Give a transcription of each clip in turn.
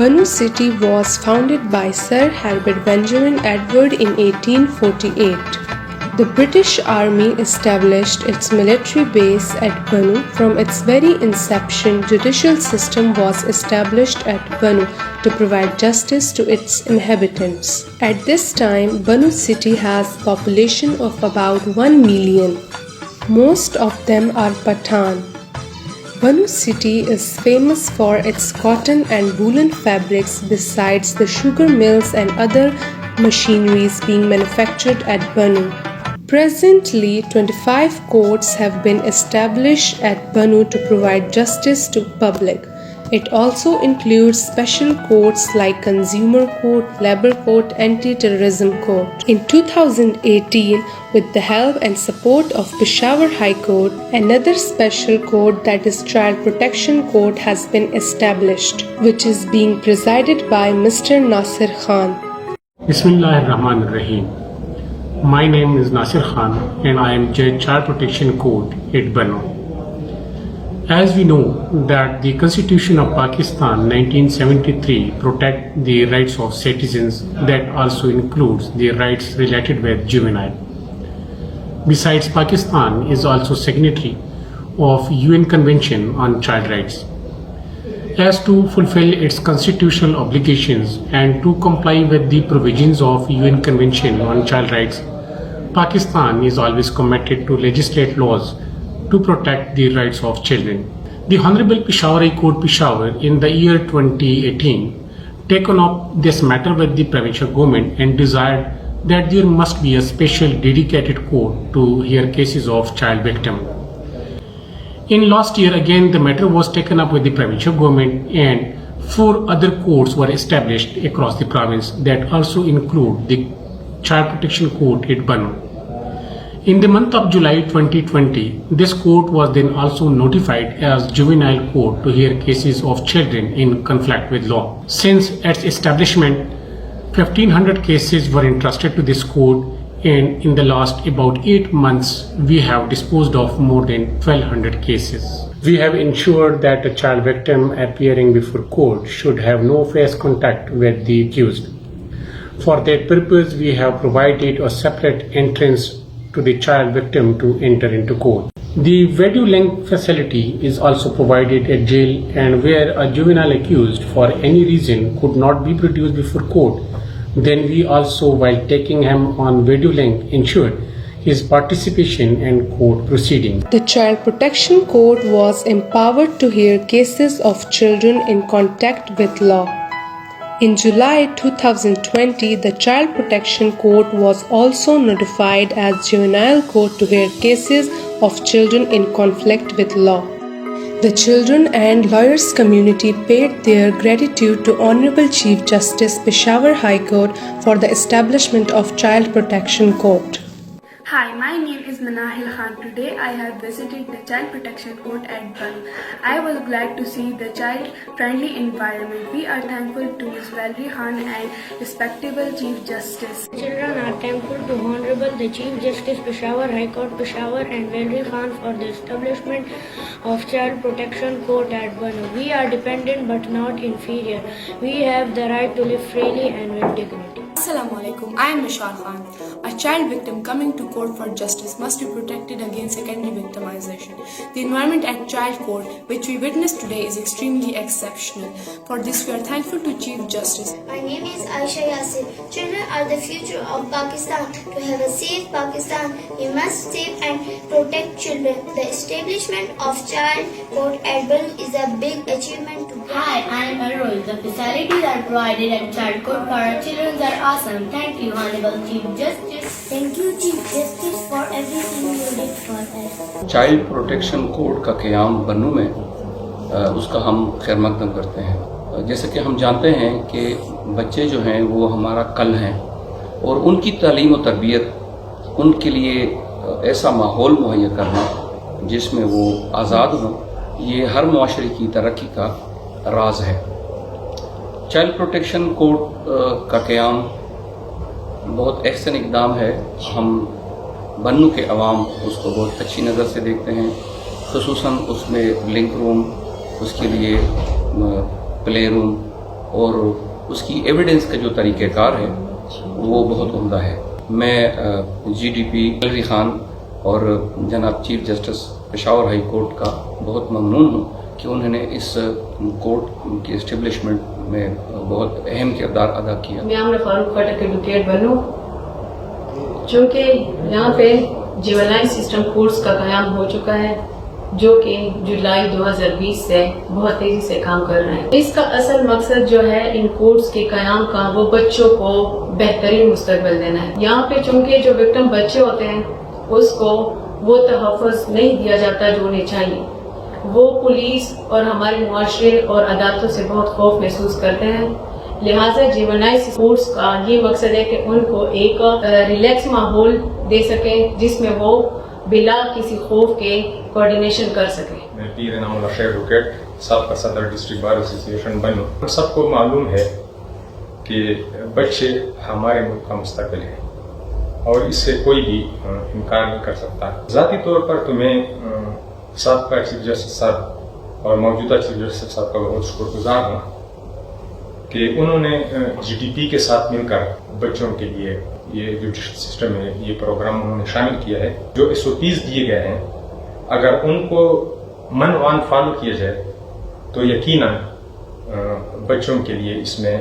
Banu city was founded by Sir Herbert Benjamin Edward in 1848. The British Army established its military base at Banu. From its very inception, judicial system was established at Banu to provide justice to its inhabitants. At this time, Banu city has a population of about 1 million. Most of them are Pathan. Banu city is famous for its cotton and woolen fabrics, besides the sugar mills and other machineries being manufactured at Banu. Presently, 25 courts have been established at Banu to provide justice to public. It also includes special courts like Consumer Court, Labor Court, Anti-Terrorism Court. In 2018, with the help and support of Peshawar High Court, another special court, that is Child Protection Court, has been established, which is being presided by Mr. Nasir Khan. Bismillahirrahmanirrahim. My name is Nasir Khan and I am Judge Child Protection Court at Banu. As we know that the Constitution of Pakistan 1973 protect the rights of citizens, that also includes the rights related with juvenile. Besides, Pakistan is also signatory of UN Convention on Child Rights. As to fulfill its constitutional obligations and to comply with the provisions of UN Convention on Child Rights, Pakistan is always committed to legislate laws to protect the rights of children. The Honorable Peshawar High Court, Peshawar, in the year 2018, taken up this matter with the provincial government and desired that there must be a special dedicated court to hear cases of child victims. In last year again the matter was taken up with the provincial government and 4 other courts were established across the province that also include the Child Protection Court at Banu. In the month of July 2020, this court was then also notified as juvenile court to hear cases of children in conflict with law. Since its establishment, 1500 cases were entrusted to this court, and in the last about 8 months, we have disposed of more than 1200 cases. We have ensured that a child victim appearing before court should have no face contact with the accused. For that purpose, we have provided a separate entrance to the child victim to enter into court. The video link facility is also provided at jail, and where a juvenile accused for any reason could not be produced before court, then we also, while taking him on video link, ensured his participation in court proceedings. The Child Protection Court was empowered to hear cases of children in contact with law. In July 2020, the Child Protection Court was also notified as Juvenile Court to hear cases of children in conflict with law. The children and lawyers community paid their gratitude to Honorable Chief Justice Peshawar High Court for the establishment of Child Protection Court. Hi, my name is Manahil Khan. Today I have visited the Child Protection Court at Banu. I was glad to see the child-friendly environment. We are thankful to Ms. Valerie Khan and respectable Chief Justice. Children are thankful to Honorable the Chief Justice Peshawar High Court, Peshawar and Valerie Khan for the establishment of Child Protection Court at Banu. We are dependent but not inferior. We have the right to live freely and with dignity. Assalamu alaikum. I am Mishal Khan. A child victim coming to court for justice must be protected against secondary victimization. The environment at child court, which we witnessed today, is extremely exceptional. For this, we are thankful to Chief Justice. My name is Aisha Yasir. Children are the future of Pakistan. To have a safe Pakistan, we must save and protect children. The establishment of child court at Banu is a big achievement. Hi, I am Arul. The facilities are provided at child court for our children are awesome. Thank you, Honorable Chief Justice. Thank you, Chief Justice, for everything you did for us. Child protection court का क़याम बनू में उसका हम खैर मकदम करते हैं। जैसे कि हम जानते हैं कि बच्चे जो हैं वो हमारा कल हैं और उनकी तालीम और तरबियत, उनके लिए ऐसा माहौल मुहैया करना जिसमें वो आज़ाद हों, ये हर मुआशरे की तरक्की का राज है। चाइल्ड प्रोटेक्शन कोर्ट का क़याम बहुत अहसन इक़दाम है। हम बन्नू के अवाम उसको बहुत अच्छी नज़र से देखते हैं, खुसूसन उसमें लिंक रूम, उसके लिए प्ले रूम اور اس کی ایویڈنس کا جو طریقہ کار ہے وہ بہت عمدہ ہے. میں جی ڈی پی ویلری خان اور جناب chief justice Peshawar high court کا بہت ممنون ہوں کہ انہوں نے اس کورٹ کی اسٹیبلشمنٹ میں بہت اہم کردار ادا کیا. میں عامر فاروق فاٹک ایڈوکیٹ بنوں. چونکہ یہاں پہ جیونائل سسٹم کورس کا قیام ہو چکا ہے جو کہ جولائی 2020 سے بہت تیزی سے کام کر رہے ہیں. اس کا اصل مقصد جو ہے ان کورس کے قیام کا وہ بچوں کو بہترین مستقبل دینا ہے. یہاں پہ چونکہ جو وکٹم بچے ہوتے ہیں اس کو وہ تحفظ نہیں دیا جاتا جو انہیں چاہیے. وہ پولیس اور ہمارے معاشرے اور عدالتوں سے بہت خوف محسوس کرتے ہیں. لہٰذا جیونائل کورس کا یہ مقصد ہے کہ ان کو ایک ریلیکس ماحول دے سکیں جس میں وہ بلا کسی خوف کے کوارڈینیشن کر سکیں. میں پیر انعام اللہ شیخ ایڈوکیٹ سابقہ صدر ڈسٹرکٹ بار ایسوسی ایشن بنوں. سب کو معلوم ہے کہ بچے ہمارے ملک کا مستقبل ہے اور اس سے کوئی بھی انکار نہیں کر سکتا. ذاتی طور پر تو میں سابقہ چیف جسٹس صاحب اور موجودہ چیف جسٹس صاحب کا بہت شکر گزار ہوں کہ انہوں نے جی ڈی پی کے ساتھ مل کر بچوں کے لیے یہ جوڈیشل سسٹم ہے یہ پروگرام انہوں نے شامل کیا ہے. جو SOPs دیے گئے ہیں اگر ان کو منوان فالو کیا جائے تو یقیناً بچوں کے لیے اس میں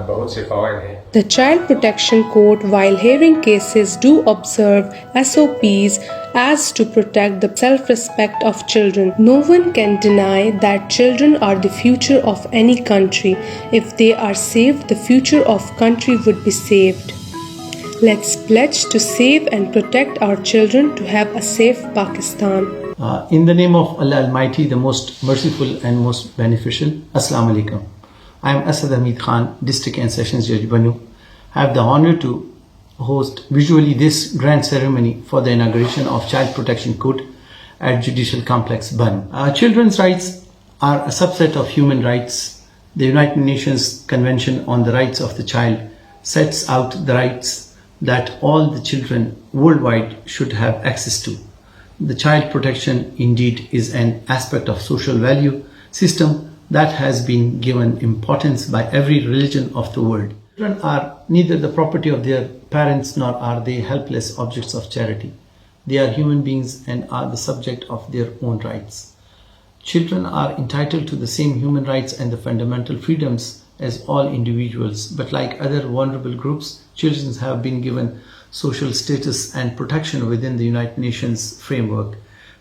بہت سے فوائد ہیں. The Child Protection Court, while hearing cases, do observe SOPs as to protect the self-respect of children. No one can deny that children are the future of any country. If they are saved, the future of country would be saved. Let's pledge to save and protect our children to have a safe Pakistan. In the name of Allah Almighty, the most merciful and most beneficial. Assalamu alaikum. I am Asad Hamid Khan, District and Sessions Judge Banu. I have the honor to host visually this grand ceremony for the inauguration of Child Protection Court at Judicial Complex Banu. Children's rights are a subset of human rights. The United Nations Convention on the Rights of the Child sets out the rights that all the children worldwide should have access to. The child protection indeed is an aspect of social value system that has been given importance by every religion of the world. Children are neither the property of their parents nor are they helpless objects of charity. They are human beings and are the subject of their own rights. Children are entitled to the same human rights and the fundamental freedoms as all individuals, but like other vulnerable groups, children have been given social status and protection within the United Nations framework.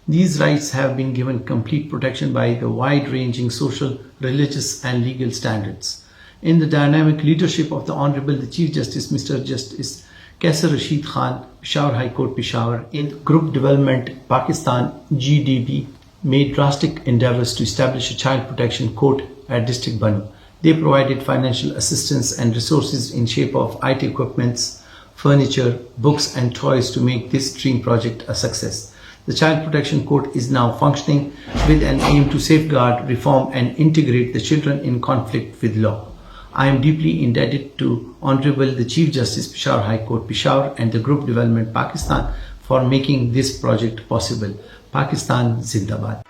These rights have been given complete protection by the wide-ranging social, religious and legal standards. In the dynamic leadership of the Honorable the Chief Justice, Mr. Justice Kaisar Rashid Khan, Peshawar High Court, Peshawar, in Group Development Pakistan GDP, made drastic endeavors to establish a child protection court at District Banu. They provided financial assistance and resources in shape of IT equipments, furniture, books and toys to make this dream project a success. The Child Protection Court is now functioning with an aim to safeguard, reform and integrate the children in conflict with law. I am deeply indebted to Honorable the Chief Justice Peshawar High Court, Peshawar and the Group Development Pakistan for making this project possible. Pakistan Zindabad.